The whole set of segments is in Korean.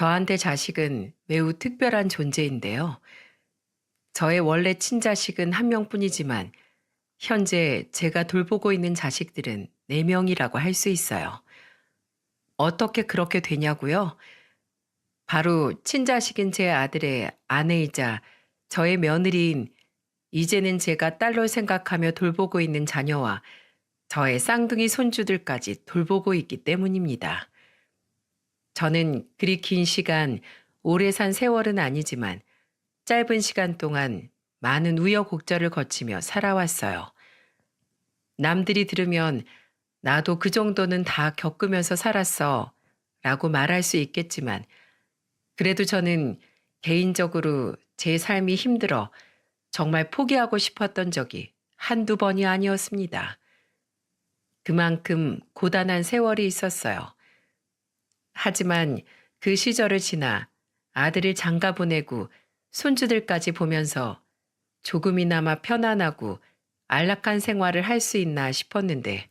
저한테 자식은 매우 특별한 존재인데요. 저의 원래 친자식은 한 명뿐이지만 현재 제가 돌보고 있는 자식들은 4명이라고 할 수 있어요. 어떻게 그렇게 되냐고요? 바로 친자식인 제 아들의 아내이자 저의 며느리인 이제는 제가 딸로 생각하며 돌보고 있는 자녀와 저의 쌍둥이 손주들까지 돌보고 있기 때문입니다. 저는 그리 긴 시간 오래 산 세월은 아니지만 짧은 시간 동안 많은 우여곡절을 거치며 살아왔어요. 남들이 들으면 나도 그 정도는 다 겪으면서 살았어 라고 말할 수 있겠지만 그래도 저는 개인적으로 제 삶이 힘들어 정말 포기하고 싶었던 적이 한두 번이 아니었습니다. 그만큼 고단한 세월이 있었어요. 하지만 그 시절을 지나 아들을 장가 보내고 손주들까지 보면서 조금이나마 편안하고 안락한 생활을 할 수 있나 싶었는데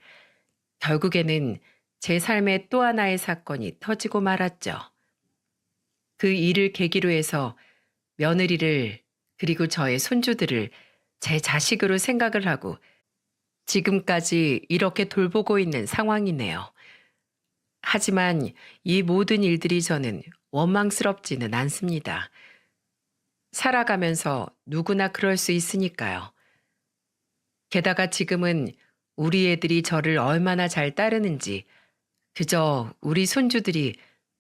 결국에는 제 삶의 또 하나의 사건이 터지고 말았죠. 그 일을 계기로 해서 며느리를 그리고 저의 손주들을 제 자식으로 생각을 하고 지금까지 이렇게 돌보고 있는 상황이네요. 하지만 이 모든 일들이 저는 원망스럽지는 않습니다. 살아가면서 누구나 그럴 수 있으니까요. 게다가 지금은 우리 애들이 저를 얼마나 잘 따르는지 그저 우리 손주들이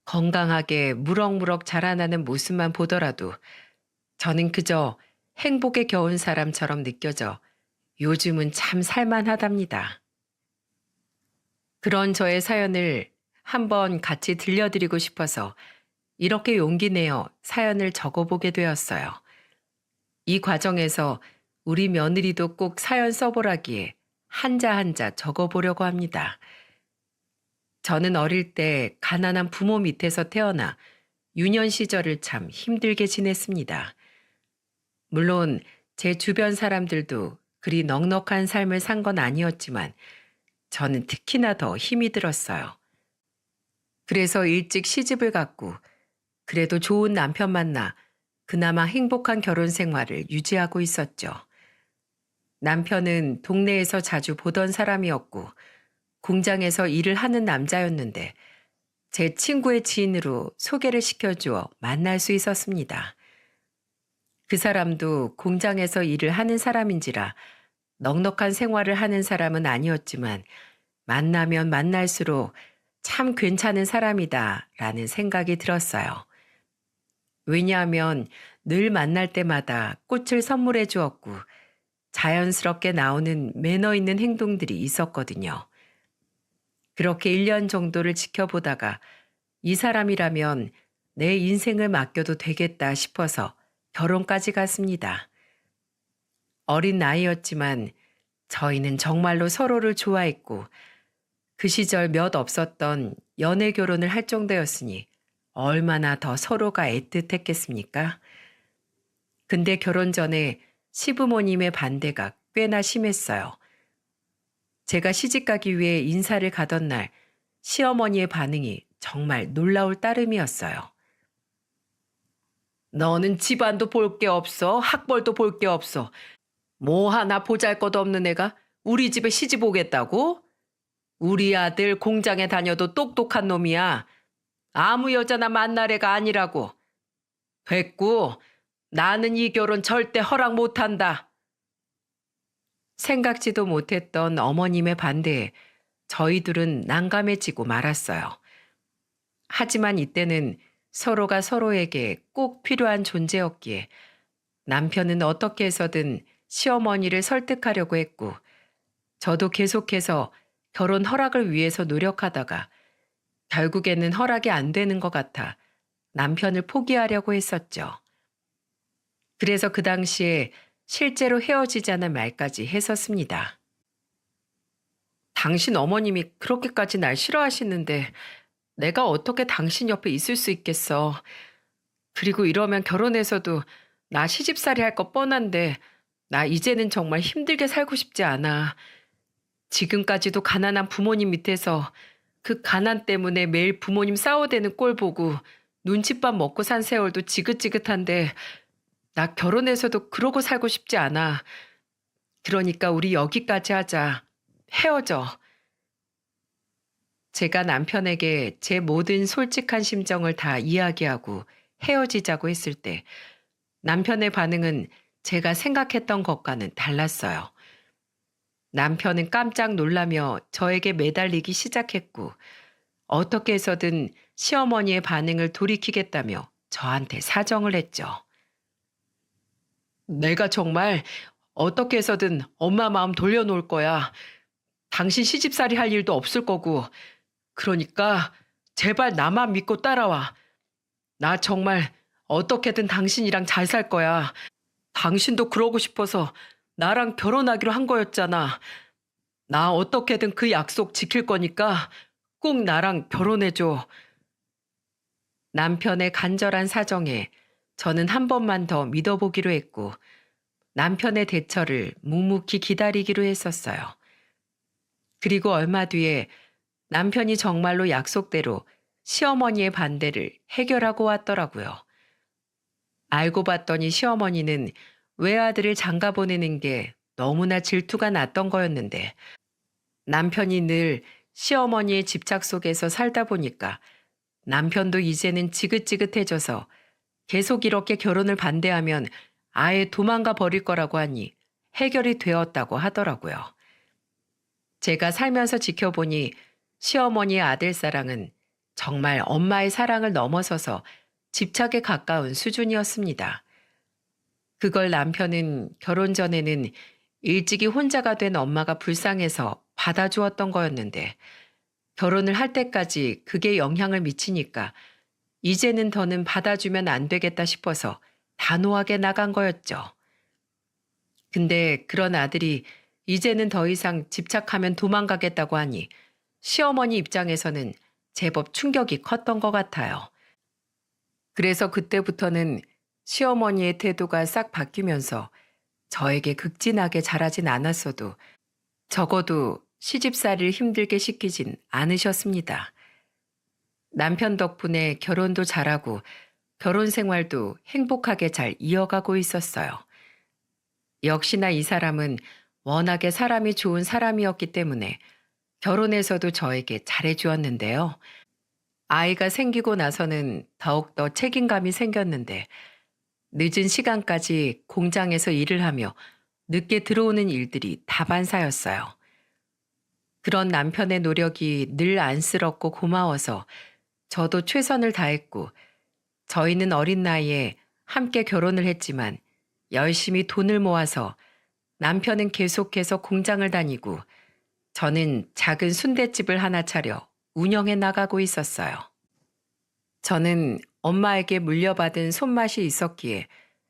건강하게 무럭무럭 자라나는 모습만 보더라도 저는 그저 행복에 겨운 사람처럼 느껴져 요즘은 참 살만하답니다. 그런 저의 사연을 한번 같이 들려드리고 싶어서 이렇게 용기 내어 사연을 적어보게 되었어요. 이 과정에서 우리 며느리도 꼭 사연 써보라기에 한자 한자 적어보려고 합니다. 저는 어릴 때 가난한 부모 밑에서 태어나 유년 시절을 참 힘들게 지냈습니다. 물론 제 주변 사람들도 그리 넉넉한 삶을 산 건 아니었지만 저는 특히나 더 힘이 들었어요. 그래서 일찍 시집을 갔고 그래도 좋은 남편 만나 그나마 행복한 결혼 생활을 유지하고 있었죠. 남편은 동네에서 자주 보던 사람이었고 공장에서 일을 하는 남자였는데 제 친구의 지인으로 소개를 시켜주어 만날 수 있었습니다. 그 사람도 공장에서 일을 하는 사람인지라 넉넉한 생활을 하는 사람은 아니었지만 만나면 만날수록 참 괜찮은 사람이다 라는 생각이 들었어요. 왜냐하면 늘 만날 때마다 꽃을 선물해 주었고 자연스럽게 나오는 매너 있는 행동들이 있었거든요. 그렇게 1년 정도를 지켜보다가 이 사람이라면 내 인생을 맡겨도 되겠다 싶어서 결혼까지 갔습니다. 어린 나이였지만 저희는 정말로 서로를 좋아했고 그 시절 몇 없었던 연애 결혼을 할 정도였으니 얼마나 더 서로가 애틋했겠습니까? 근데 결혼 전에 시부모님의 반대가 꽤나 심했어요. 제가 시집가기 위해 인사를 가던 날 시어머니의 반응이 정말 놀라울 따름이었어요. 너는 집안도 볼 게 없어, 학벌도 볼 게 없어. 뭐 하나 보잘것없는 애가 우리 집에 시집 오겠다고? 우리 아들 공장에 다녀도 똑똑한 놈이야. 아무 여자나 만날 애가 아니라고. 됐고, 나는 이 결혼 절대 허락 못한다. 생각지도 못했던 어머님의 반대에 저희들은 난감해지고 말았어요. 하지만 이때는 서로가 서로에게 꼭 필요한 존재였기에 남편은 어떻게 해서든 시어머니를 설득하려고 했고 저도 계속해서 결혼 허락을 위해서 노력하다가 결국에는 허락이 안 되는 것 같아 남편을 포기하려고 했었죠. 그래서 그 당시에 실제로 헤어지자는 말까지 했었습니다. 당신 어머님이 그렇게까지 날 싫어하시는데 내가 어떻게 당신 옆에 있을 수 있겠어. 그리고 이러면 결혼해서도 나 시집살이 할 거 뻔한데 나 이제는 정말 힘들게 살고 싶지 않아. 지금까지도 가난한 부모님 밑에서 그 가난 때문에 매일 부모님 싸워대는 꼴 보고 눈칫밥 먹고 산 세월도 지긋지긋한데 나 결혼해서도 그러고 살고 싶지 않아. 그러니까 우리 여기까지 하자. 헤어져. 제가 남편에게 제 모든 솔직한 심정을 다 이야기하고 헤어지자고 했을 때 남편의 반응은 제가 생각했던 것과는 달랐어요. 남편은 깜짝 놀라며 저에게 매달리기 시작했고 어떻게 해서든 시어머니의 반응을 돌이키겠다며 저한테 사정을 했죠. 내가 정말 어떻게 해서든 엄마 마음 돌려놓을 거야. 당신 시집살이 할 일도 없을 거고. 그러니까 제발 나만 믿고 따라와. 나 정말 어떻게든 당신이랑 잘 살 거야. 당신도 그러고 싶어서 나랑 결혼하기로 한 거였잖아. 나 어떻게든 그 약속 지킬 거니까 꼭 나랑 결혼해줘. 남편의 간절한 사정에 저는 한 번만 더 믿어보기로 했고 남편의 대처를 묵묵히 기다리기로 했었어요. 그리고 얼마 뒤에 남편이 정말로 약속대로 시어머니의 반대를 해결하고 왔더라고요. 알고 봤더니 시어머니는 외아들을 장가 보내는 게 너무나 질투가 났던 거였는데 남편이 늘 시어머니의 집착 속에서 살다 보니까 남편도 이제는 지긋지긋해져서 계속 이렇게 결혼을 반대하면 아예 도망가 버릴 거라고 하니 해결이 되었다고 하더라고요. 제가 살면서 지켜보니 시어머니의 아들 사랑은 정말 엄마의 사랑을 넘어서서 집착에 가까운 수준이었습니다. 그걸 남편은 결혼 전에는 일찍이 혼자가 된 엄마가 불쌍해서 받아주었던 거였는데 결혼을 할 때까지 그게 영향을 미치니까 이제는 더는 받아주면 안 되겠다 싶어서 단호하게 나간 거였죠. 근데 그런 아들이 이제는 더 이상 집착하면 도망가겠다고 하니 시어머니 입장에서는 제법 충격이 컸던 것 같아요. 그래서 그때부터는 시어머니의 태도가 싹 바뀌면서 저에게 극진하게 잘하진 않았어도 적어도 시집살이를 힘들게 시키진 않으셨습니다. 남편 덕분에 결혼도 잘하고 결혼 생활도 행복하게 잘 이어가고 있었어요. 역시나 이 사람은 워낙에 사람이 좋은 사람이었기 때문에 결혼해서도 저에게 잘해주었는데요. 아이가 생기고 나서는 더욱더 책임감이 생겼는데 늦은 시간까지 공장에서 일을 하며 늦게 들어오는 일들이 다반사였어요. 그런 남편의 노력이 늘 안쓰럽고 고마워서 저도 최선을 다했고 저희는 어린 나이에 함께 결혼을 했지만 열심히 돈을 모아서 남편은 계속해서 공장을 다니고 저는 작은 순댓집을 하나 차려 운영해 나가고 있었어요. 저는 엄마에게 물려받은 손맛이 있었기에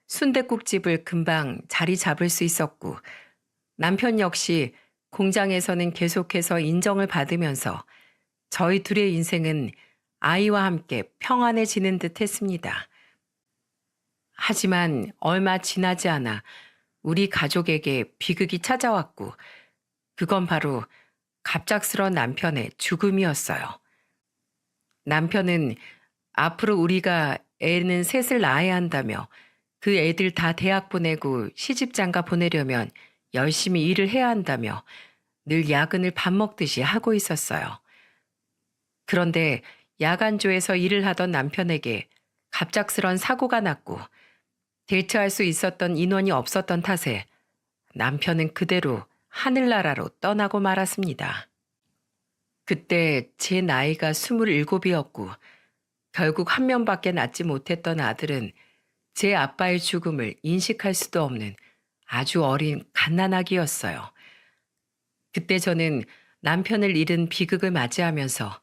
순댓국집을 금방 자리 잡을 수 있었고 남편 역시 공장에서는 계속해서 인정을 받으면서 저희 둘의 인생은 아이와 함께 평안해지는 듯 했습니다. 하지만 얼마 지나지 않아 우리 가족에게 비극이 찾아왔고 그건 바로 갑작스러운 남편의 죽음이었어요. 남편은 앞으로 우리가 애는 셋을 낳아야 한다며 그 애들 다 대학 보내고 시집장가 보내려면 열심히 일을 해야 한다며 늘 야근을 밥 먹듯이 하고 있었어요. 그런데 야간조에서 일을 하던 남편에게 갑작스런 사고가 났고 대처할 수 있었던 인원이 없었던 탓에 남편은 그대로 하늘나라로 떠나고 말았습니다. 그때 제 나이가 27이었고 결국 한 명밖에 낳지 못했던 아들은 제 아빠의 죽음을 인식할 수도 없는 아주 어린 갓난아기였어요. 그때 저는 남편을 잃은 비극을 맞이하면서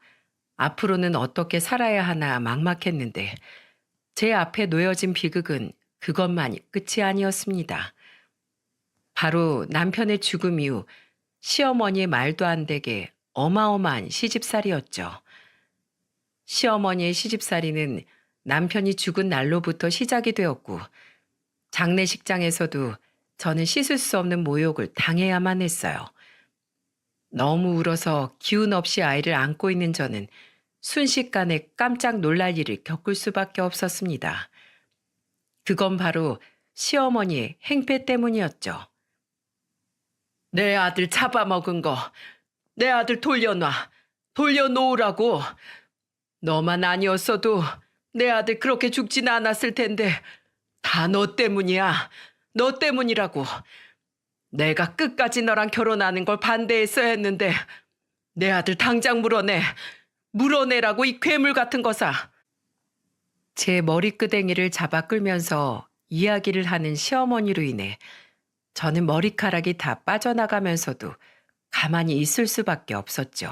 앞으로는 어떻게 살아야 하나 막막했는데 제 앞에 놓여진 비극은 그것만이 끝이 아니었습니다. 바로 남편의 죽음 이후 시어머니의 말도 안 되게 어마어마한 시집살이였죠. 시어머니의 시집살이는 남편이 죽은 날로부터 시작이 되었고 장례식장에서도 저는 씻을 수 없는 모욕을 당해야만 했어요. 너무 울어서 기운 없이 아이를 안고 있는 저는 순식간에 깜짝 놀랄 일을 겪을 수밖에 없었습니다. 그건 바로 시어머니의 행패 때문이었죠. 내 아들 잡아먹은 거, 내 아들 돌려놔. 돌려놓으라고. 너만 아니었어도 내 아들 그렇게 죽진 않았을 텐데 다 너 때문이야. 너 때문이라고. 내가 끝까지 너랑 결혼하는 걸 반대했어야 했는데 내 아들 당장 물어내. 물어내라고 이 괴물 같은 거사. 제 머리끄댕이를 잡아 끌면서 이야기를 하는 시어머니로 인해 저는 머리카락이 다 빠져나가면서도 가만히 있을 수밖에 없었죠.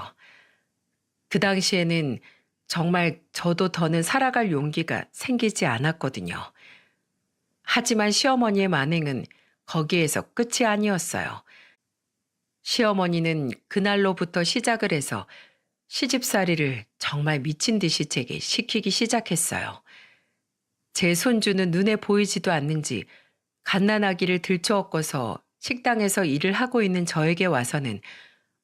그 당시에는 정말 저도 더는 살아갈 용기가 생기지 않았거든요. 하지만 시어머니의 만행은 거기에서 끝이 아니었어요. 시어머니는 그날로부터 시작을 해서 시집살이를 정말 미친 듯이 제게 시키기 시작했어요. 제 손주는 눈에 보이지도 않는지 갓난아기를 들쳐엎고서 식당에서 일을 하고 있는 저에게 와서는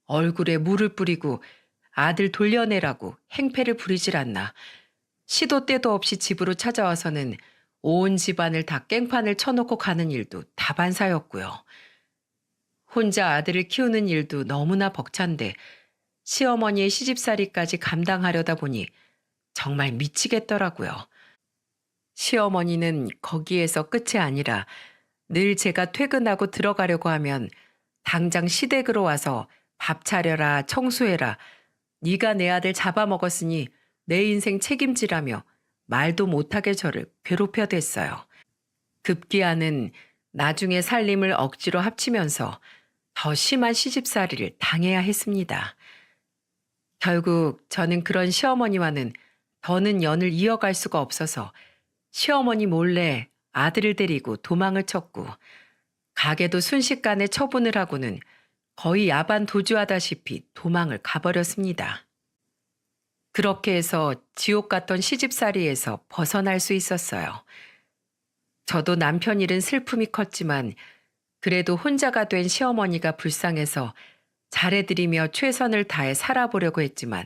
얼굴에 물을 뿌리고 아들 돌려내라고 행패를 부리질 않나. 시도 때도 없이 집으로 찾아와서는 온 집안을 다 깽판을 쳐놓고 가는 일도 다반사였고요. 혼자 아들을 키우는 일도 너무나 벅찬데 시어머니의 시집살이까지 감당하려다 보니 정말 미치겠더라고요. 시어머니는 거기에서 끝이 아니라 늘 제가 퇴근하고 들어가려고 하면 당장 시댁으로 와서 밥 차려라, 청소해라, 네가 내 아들 잡아먹었으니 내 인생 책임지라며 말도 못하게 저를 괴롭혀댔어요. 급기야는 나중에 살림을 억지로 합치면서 더 심한 시집살이를 당해야 했습니다. 결국 저는 그런 시어머니와는 더는 연을 이어갈 수가 없어서 시어머니 몰래 아들을 데리고 도망을 쳤고 가게도 순식간에 처분을 하고는 거의 야반 도주하다시피 도망을 가버렸습니다. 그렇게 해서 지옥 같던 시집살이에서 벗어날 수 있었어요. 저도 남편 일은 슬픔이 컸지만 그래도 혼자가 된 시어머니가 불쌍해서 잘해드리며 최선을 다해 살아보려고 했지만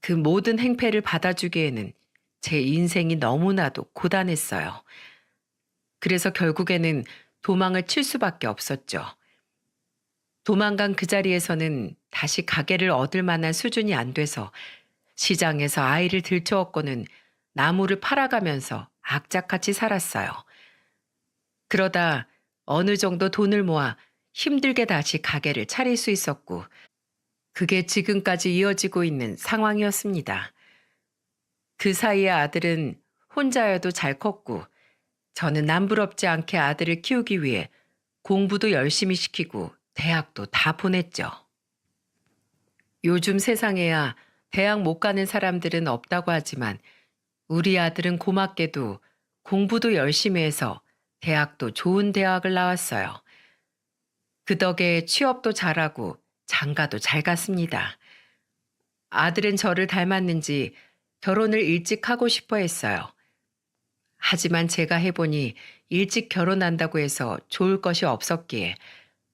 그 모든 행패를 받아주기에는 제 인생이 너무나도 고단했어요. 그래서 결국에는 도망을 칠 수밖에 없었죠. 도망간 그 자리에서는 다시 가게를 얻을 만한 수준이 안 돼서 시장에서 아이를 들쳐업고는 나무를 팔아가면서 악착같이 살았어요. 그러다 어느 정도 돈을 모아 힘들게 다시 가게를 차릴 수 있었고 그게 지금까지 이어지고 있는 상황이었습니다. 그 사이에 아들은 혼자여도 잘 컸고 저는 남부럽지 않게 아들을 키우기 위해 공부도 열심히 시키고 대학도 다 보냈죠. 요즘 세상에야 대학 못 가는 사람들은 없다고 하지만 우리 아들은 고맙게도 공부도 열심히 해서 대학도 좋은 대학을 나왔어요. 그 덕에 취업도 잘하고 장가도 잘 갔습니다. 아들은 저를 닮았는지 결혼을 일찍 하고 싶어 했어요. 하지만 제가 해보니 일찍 결혼한다고 해서 좋을 것이 없었기에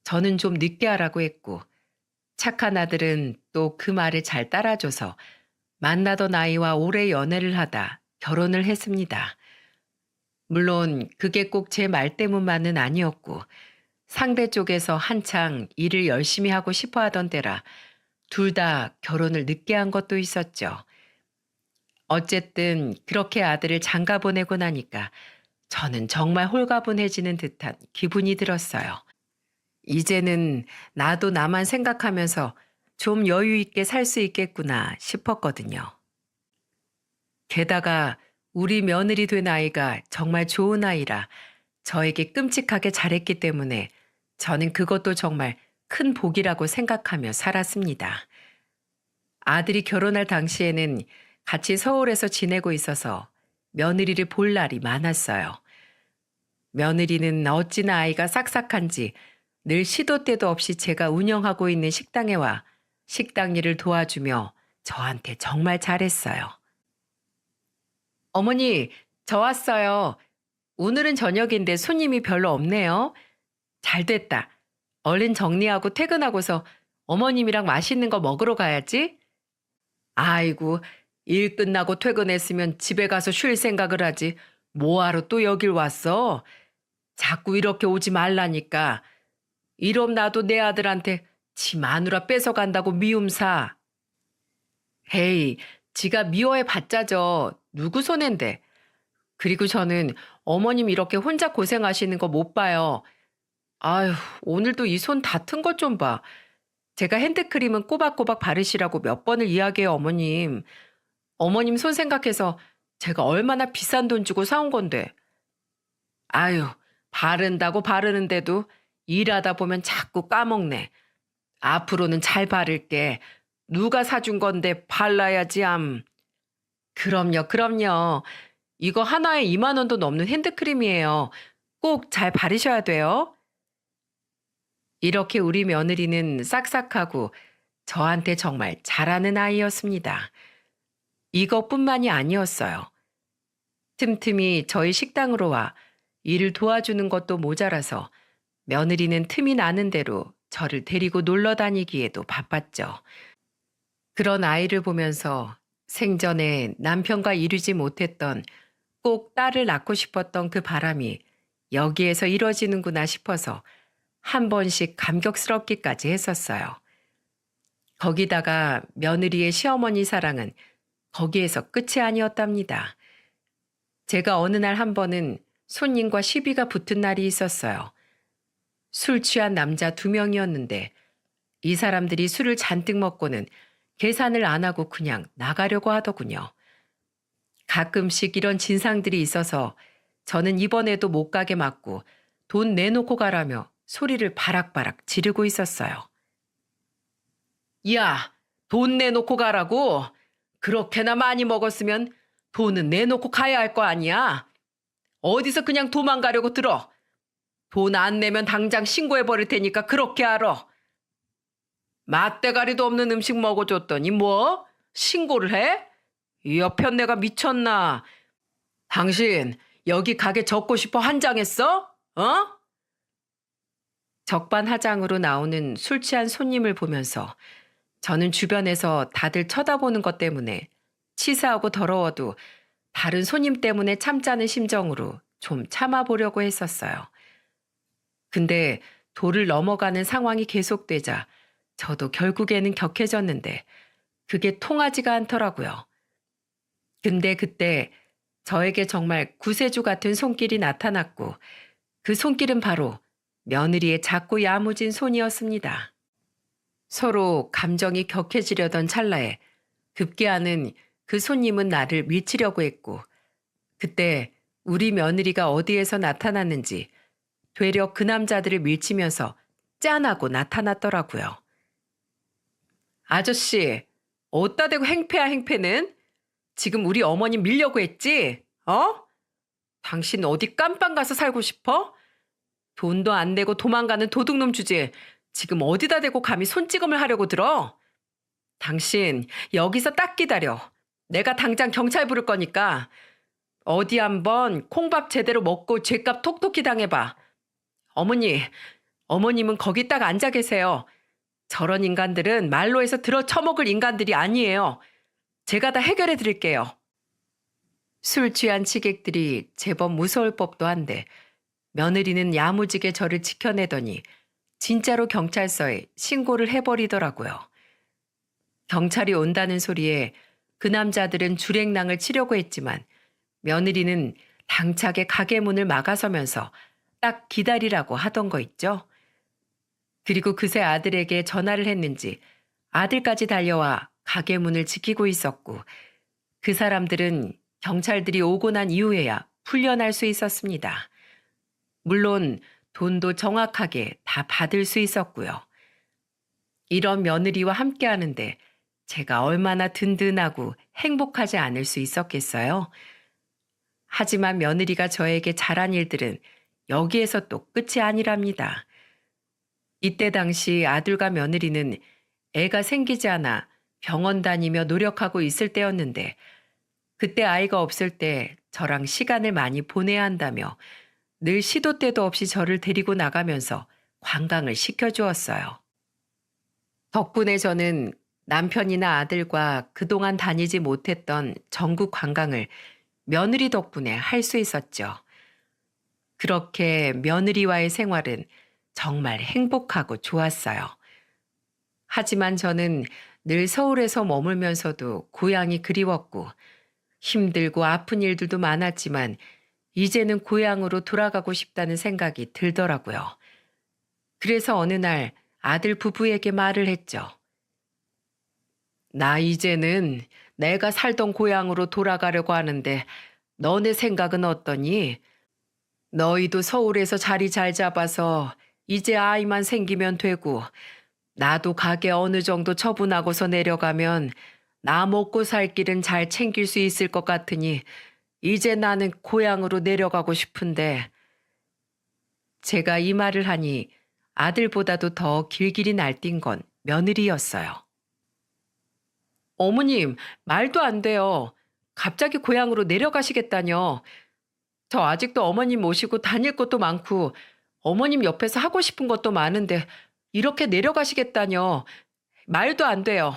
저는 좀 늦게 하라고 했고 착한 아들은 또 그 말을 잘 따라줘서 만나던 아이와 오래 연애를 하다 결혼을 했습니다. 물론 그게 꼭 제 말 때문만은 아니었고 상대 쪽에서 한창 일을 열심히 하고 싶어 하던 때라 둘 다 결혼을 늦게 한 것도 있었죠. 어쨌든 그렇게 아들을 장가 보내고 나니까 저는 정말 홀가분해지는 듯한 기분이 들었어요. 이제는 나도 나만 생각하면서 좀 여유 있게 살 수 있겠구나 싶었거든요. 게다가 우리 며느리 된 아이가 정말 좋은 아이라 저에게 끔찍하게 잘했기 때문에 저는 그것도 정말 큰 복이라고 생각하며 살았습니다. 아들이 결혼할 당시에는 같이 서울에서 지내고 있어서 며느리를 볼 날이 많았어요. 며느리는 어찌나 아이가 싹싹한지 늘 시도 때도 없이 제가 운영하고 있는 식당에 와 식당 일을 도와주며 저한테 정말 잘했어요. 어머니, 저 왔어요. 오늘은 저녁인데 손님이 별로 없네요. 잘 됐다. 얼른 정리하고 퇴근하고서 어머님이랑 맛있는 거 먹으러 가야지. 아이고, 일 끝나고 퇴근했으면 집에 가서 쉴 생각을 하지. 뭐하러 또 여길 왔어? 자꾸 이렇게 오지 말라니까. 이럼 나도 내 아들한테 지 마누라 뺏어간다고 미움사. 헤이, 지가 미워해 봤자죠. 누구 손엔데. 그리고 저는 어머님 이렇게 혼자 고생하시는 거 못 봐요. 아휴, 오늘도 이 손 다튼 것 좀 봐. 제가 핸드크림은 꼬박꼬박 바르시라고 몇 번을 이야기해요, 어머님. 어머님 손 생각해서 제가 얼마나 비싼 돈 주고 사온 건데. 아유, 바른다고 바르는데도 일하다 보면 자꾸 까먹네. 앞으로는 잘 바를게. 누가 사준 건데 발라야지 암. 그럼요, 그럼요. 이거 하나에 2만 원도 넘는 핸드크림이에요. 꼭 잘 바르셔야 돼요. 이렇게 우리 며느리는 싹싹하고 저한테 정말 잘하는 아이였습니다. 이것뿐만이 아니었어요. 틈틈이 저희 식당으로 와 일을 도와주는 것도 모자라서 며느리는 틈이 나는 대로 저를 데리고 놀러 다니기에도 바빴죠. 그런 아이를 보면서 생전에 남편과 이루지 못했던 꼭 딸을 낳고 싶었던 그 바람이 여기에서 이뤄지는구나 싶어서 한 번씩 감격스럽기까지 했었어요. 거기다가 며느리의 시어머니 사랑은 거기에서 끝이 아니었답니다. 제가 어느 날 한 번은 손님과 시비가 붙은 날이 있었어요. 술 취한 남자 2명이었는데 이 사람들이 술을 잔뜩 먹고는 계산을 안 하고 그냥 나가려고 하더군요. 가끔씩 이런 진상들이 있어서 저는 이번에도 못 가게 맞고 돈 내놓고 가라며 소리를 바락바락 지르고 있었어요. 야, 돈 내놓고 가라고? 그렇게나 많이 먹었으면 돈은 내놓고 가야 할 거 아니야? 어디서 그냥 도망가려고 들어? 돈 안 내면 당장 신고해 버릴 테니까 그렇게 알아. 맛대가리도 없는 음식 먹어줬더니 뭐? 신고를 해? 이 여편 내가 미쳤나? 당신 여기 가게 접고 싶어 한장했어? 어? 적반하장으로 나오는 술 취한 손님을 보면서 저는 주변에서 다들 쳐다보는 것 때문에 치사하고 더러워도 다른 손님 때문에 참자는 심정으로 좀 참아보려고 했었어요. 근데 도를 넘어가는 상황이 계속되자 저도 결국에는 격해졌는데 그게 통하지가 않더라고요. 근데 그때 저에게 정말 구세주 같은 손길이 나타났고 그 손길은 바로 며느리의 작고 야무진 손이었습니다. 서로 감정이 격해지려던 찰나에 급기야는 그 손님은 나를 밀치려고 했고 그때 우리 며느리가 어디에서 나타났는지 되려 그 남자들을 밀치면서 짠하고 나타났더라고요. 아저씨, 어디다 대고 행패야 행패는? 지금 우리 어머님 밀려고 했지? 어? 당신 어디 깜빵 가서 살고 싶어? 돈도 안 내고 도망가는 도둑놈 주제에 지금 어디다 대고 감히 손찌검을 하려고 들어? 당신 여기서 딱 기다려. 내가 당장 경찰 부를 거니까 어디 한번 콩밥 제대로 먹고 죗값 톡톡히 당해봐. 어머님은 거기 딱 앉아 계세요. 저런 인간들은 말로 해서 들어 처먹을 인간들이 아니에요. 제가 다 해결해 드릴게요. 술 취한 취객들이 제법 무서울 법도 한데 며느리는 야무지게 저를 지켜내더니 진짜로 경찰서에 신고를 해버리더라고요. 경찰이 온다는 소리에 그 남자들은 줄행랑을 치려고 했지만 며느리는 당차게 가게 문을 막아서면서 딱 기다리라고 하던 거 있죠. 그리고 그새 아들에게 전화를 했는지 아들까지 달려와 가게 문을 지키고 있었고 그 사람들은 경찰들이 오고 난 이후에야 풀려날 수 있었습니다. 물론 돈도 정확하게 다 받을 수 있었고요. 이런 며느리와 함께 하는데 제가 얼마나 든든하고 행복하지 않을 수 있었겠어요? 하지만 며느리가 저에게 잘한 일들은 여기에서 또 끝이 아니랍니다. 이때 당시 아들과 며느리는 애가 생기지 않아 병원 다니며 노력하고 있을 때였는데 그때 아이가 없을 때 저랑 시간을 많이 보내야 한다며 늘 시도 때도 없이 저를 데리고 나가면서 관광을 시켜주었어요. 덕분에 저는 남편이나 아들과 그동안 다니지 못했던 전국 관광을 며느리 덕분에 할 수 있었죠. 그렇게 며느리와의 생활은 정말 행복하고 좋았어요. 하지만 저는 늘 서울에서 머물면서도 고향이 그리웠고 힘들고 아픈 일들도 많았지만 이제는 고향으로 돌아가고 싶다는 생각이 들더라고요. 그래서 어느 날 아들 부부에게 말을 했죠. 나 이제는 내가 살던 고향으로 돌아가려고 하는데 너네 생각은 어떠니? 너희도 서울에서 자리 잘 잡아서 이제 아이만 생기면 되고 나도 가게 어느 정도 처분하고서 내려가면 나 먹고 살 길은 잘 챙길 수 있을 것 같으니 이제 나는 고향으로 내려가고 싶은데 제가 이 말을 하니 아들보다도 더 길길이 날뛴 건 며느리였어요. 어머님, 말도 안 돼요. 갑자기 고향으로 내려가시겠다뇨. 저 아직도 어머님 모시고 다닐 것도 많고 어머님 옆에서 하고 싶은 것도 많은데 이렇게 내려가시겠다뇨. 말도 안 돼요.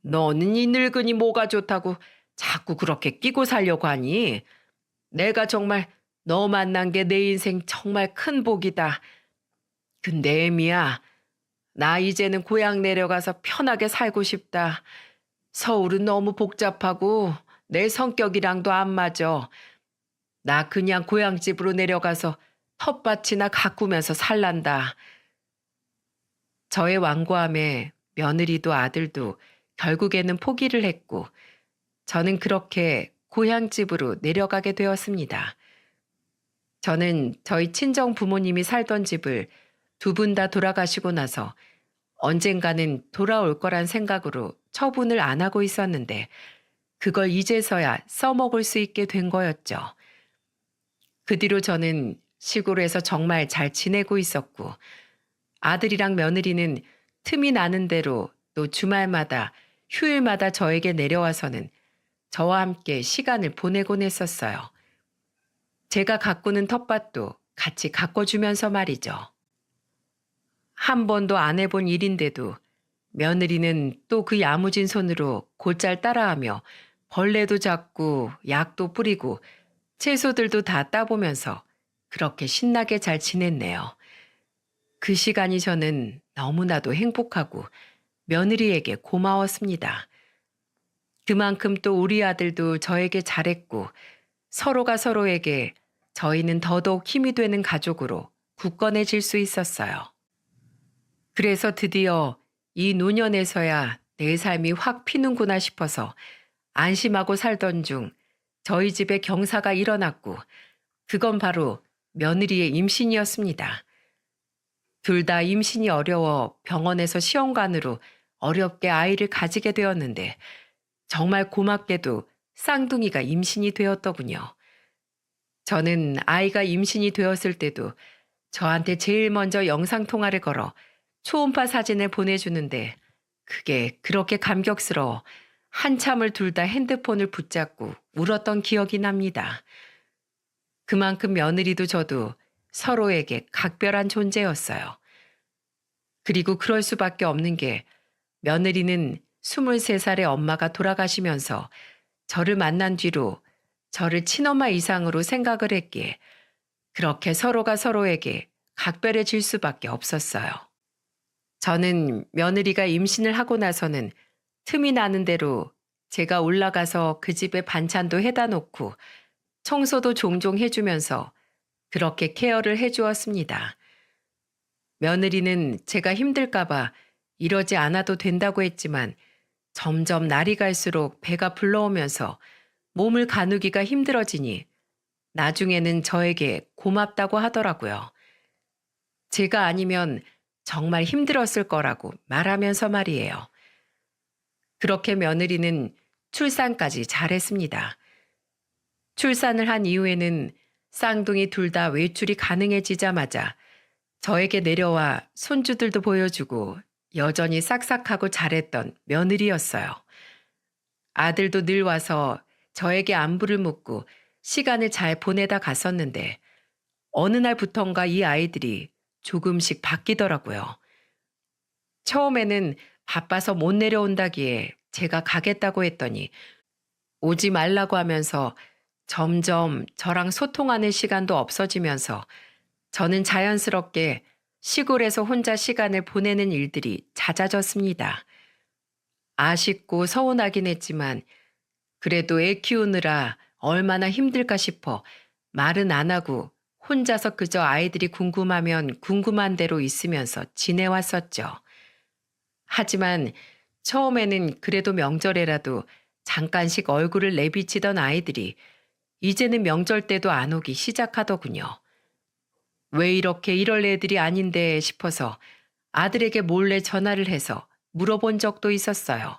너는 이 늙은이 뭐가 좋다고 자꾸 그렇게 끼고 살려고 하니? 내가 정말 너 만난 게 내 인생 정말 큰 복이다. 근데 애미야, 나 이제는 고향 내려가서 편하게 살고 싶다. 서울은 너무 복잡하고 내 성격이랑도 안 맞아. 나 그냥 고향집으로 내려가서 텃밭이나 가꾸면서 살란다. 저의 완고함에 며느리도 아들도 결국에는 포기를 했고 저는 그렇게 고향집으로 내려가게 되었습니다. 저는 저희 친정 부모님이 살던 집을 두 분 다 돌아가시고 나서 언젠가는 돌아올 거란 생각으로 처분을 안 하고 있었는데 그걸 이제서야 써먹을 수 있게 된 거였죠. 그 뒤로 저는 시골에서 정말 잘 지내고 있었고 아들이랑 며느리는 틈이 나는 대로 또 주말마다 휴일마다 저에게 내려와서는 저와 함께 시간을 보내곤 했었어요. 제가 가꾸는 텃밭도 같이 가꿔주면서 말이죠. 한 번도 안 해본 일인데도 며느리는 또 그 야무진 손으로 곧잘 따라하며 벌레도 잡고 약도 뿌리고 채소들도 다 따보면서 그렇게 신나게 잘 지냈네요. 그 시간이 저는 너무나도 행복하고 며느리에게 고마웠습니다. 그만큼 또 우리 아들도 저에게 잘했고 서로가 서로에게 저희는 더더욱 힘이 되는 가족으로 굳건해질 수 있었어요. 그래서 드디어 이 노년에서야 내 삶이 확 피는구나 싶어서 안심하고 살던 중 저희 집에 경사가 일어났고 그건 바로 며느리의 임신이었습니다. 둘 다 임신이 어려워 병원에서 시험관으로 어렵게 아이를 가지게 되었는데 정말 고맙게도 쌍둥이가 임신이 되었더군요. 저는 아이가 임신이 되었을 때도 저한테 제일 먼저 영상통화를 걸어 초음파 사진을 보내주는데 그게 그렇게 감격스러워 한참을 둘 다 핸드폰을 붙잡고 울었던 기억이 납니다. 그만큼 며느리도 저도 서로에게 각별한 존재였어요. 그리고 그럴 수밖에 없는 게 며느리는 23살의 엄마가 돌아가시면서 저를 만난 뒤로 저를 친엄마 이상으로 생각을 했기에 그렇게 서로가 서로에게 각별해질 수밖에 없었어요. 저는 며느리가 임신을 하고 나서는 틈이 나는 대로 제가 올라가서 그 집에 반찬도 해다 놓고 청소도 종종 해주면서 그렇게 케어를 해주었습니다. 며느리는 제가 힘들까봐 이러지 않아도 된다고 했지만 점점 날이 갈수록 배가 불러오면서 몸을 가누기가 힘들어지니 나중에는 저에게 고맙다고 하더라고요. 제가 아니면 정말 힘들었을 거라고 말하면서 말이에요. 그렇게 며느리는 출산까지 잘했습니다. 출산을 한 이후에는 쌍둥이 둘 다 외출이 가능해지자마자 저에게 내려와 손주들도 보여주고 여전히 싹싹하고 잘했던 며느리였어요. 아들도 늘 와서 저에게 안부를 묻고 시간을 잘 보내다 갔었는데 어느 날부턴가 이 아이들이 조금씩 바뀌더라고요. 처음에는 바빠서 못 내려온다기에 제가 가겠다고 했더니 오지 말라고 하면서 점점 저랑 소통하는 시간도 없어지면서 저는 자연스럽게 시골에서 혼자 시간을 보내는 일들이 잦아졌습니다. 아쉽고 서운하긴 했지만 그래도 애 키우느라 얼마나 힘들까 싶어 말은 안 하고 혼자서 그저 아이들이 궁금하면 궁금한 대로 있으면서 지내왔었죠. 하지만 처음에는 그래도 명절에라도 잠깐씩 얼굴을 내비치던 아이들이 이제는 명절 때도 안 오기 시작하더군요. 왜 이렇게 이럴 애들이 아닌데 싶어서 아들에게 몰래 전화를 해서 물어본 적도 있었어요.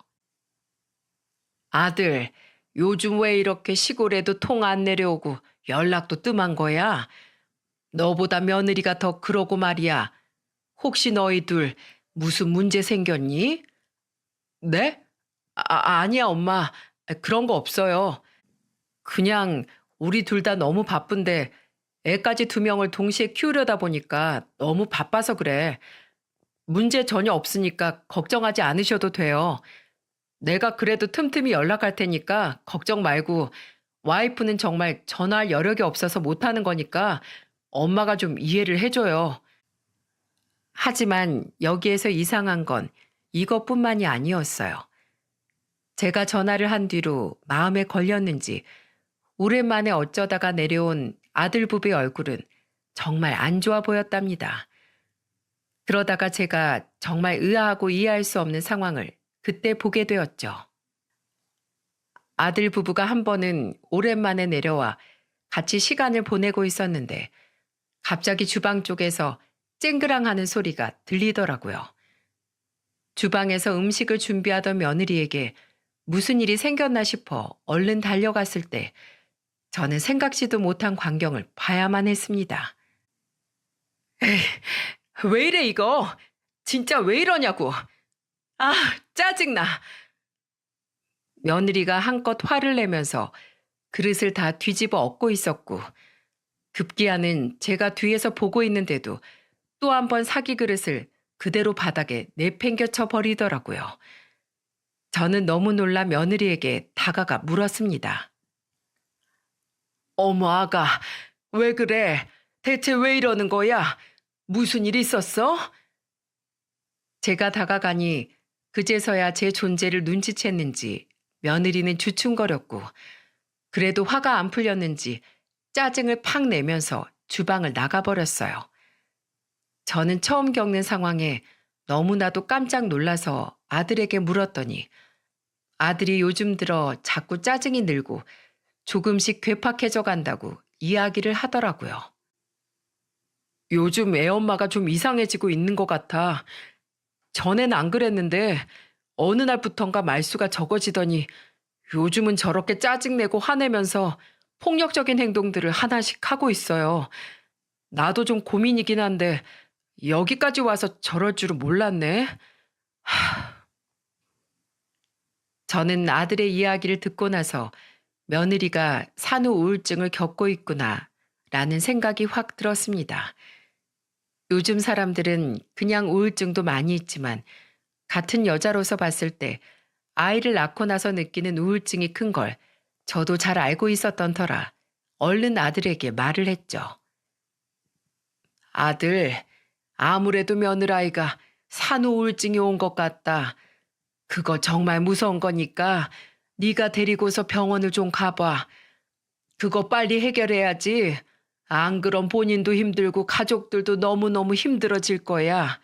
아들, 요즘 왜 이렇게 시골에도 통 안 내려오고 연락도 뜸한 거야? 너보다 며느리가 더 그러고 말이야. 혹시 너희 둘 무슨 문제 생겼니? 네? 아니야, 엄마. 그런 거 없어요. 그냥 우리 둘 다 너무 바쁜데 애까지 두 명을 동시에 키우려다 보니까 너무 바빠서 그래. 문제 전혀 없으니까 걱정하지 않으셔도 돼요. 내가 그래도 틈틈이 연락할 테니까 걱정 말고 와이프는 정말 전화할 여력이 없어서 못하는 거니까 엄마가 좀 이해를 해줘요. 하지만 여기에서 이상한 건 이것뿐만이 아니었어요. 제가 전화를 한 뒤로 마음에 걸렸는지 오랜만에 어쩌다가 내려온 아들 부부의 얼굴은 정말 안 좋아 보였답니다. 그러다가 제가 정말 의아하고 이해할 수 없는 상황을 그때 보게 되었죠. 아들 부부가 한 번은 오랜만에 내려와 같이 시간을 보내고 있었는데 갑자기 주방 쪽에서 쨍그랑하는 소리가 들리더라고요. 주방에서 음식을 준비하던 며느리에게 무슨 일이 생겼나 싶어 얼른 달려갔을 때 저는 생각지도 못한 광경을 봐야만 했습니다. 에이, 왜 이래 이거? 진짜 왜 이러냐고. 아, 짜증나. 며느리가 한껏 화를 내면서 그릇을 다 뒤집어 엎고 있었고 급기야는 제가 뒤에서 보고 있는데도 또 한 번 사기 그릇을 그대로 바닥에 내팽겨쳐 버리더라고요. 저는 너무 놀라 며느리에게 다가가 물었습니다. 어머 아가, 왜 그래? 대체 왜 이러는 거야? 무슨 일 있었어? 제가 다가가니 그제서야 제 존재를 눈치챘는지 며느리는 주춤거렸고 그래도 화가 안 풀렸는지 짜증을 팍 내면서 주방을 나가버렸어요. 저는 처음 겪는 상황에 너무나도 깜짝 놀라서 아들에게 물었더니 아들이 요즘 들어 자꾸 짜증이 늘고 조금씩 괴팍해져 간다고 이야기를 하더라고요. 요즘 애엄마가 좀 이상해지고 있는 것 같아. 전엔 안 그랬는데 어느 날부턴가 말수가 적어지더니 요즘은 저렇게 짜증내고 화내면서 폭력적인 행동들을 하나씩 하고 있어요. 나도 좀 고민이긴 한데 여기까지 와서 저럴 줄은 몰랐네. 저는 아들의 이야기를 듣고 나서 며느리가 산후 우울증을 겪고 있구나 라는 생각이 확 들었습니다. 요즘 사람들은 그냥 우울증도 많이 있지만 같은 여자로서 봤을 때 아이를 낳고 나서 느끼는 우울증이 큰 걸 저도 잘 알고 있었던 터라 얼른 아들에게 말을 했죠. 아들, 아무래도 며느라이가 산후 우울증이 온 것 같다. 그거 정말 무서운 거니까 네가 데리고서 병원을 좀 가봐. 그거 빨리 해결해야지. 안 그럼 본인도 힘들고 가족들도 너무너무 힘들어질 거야.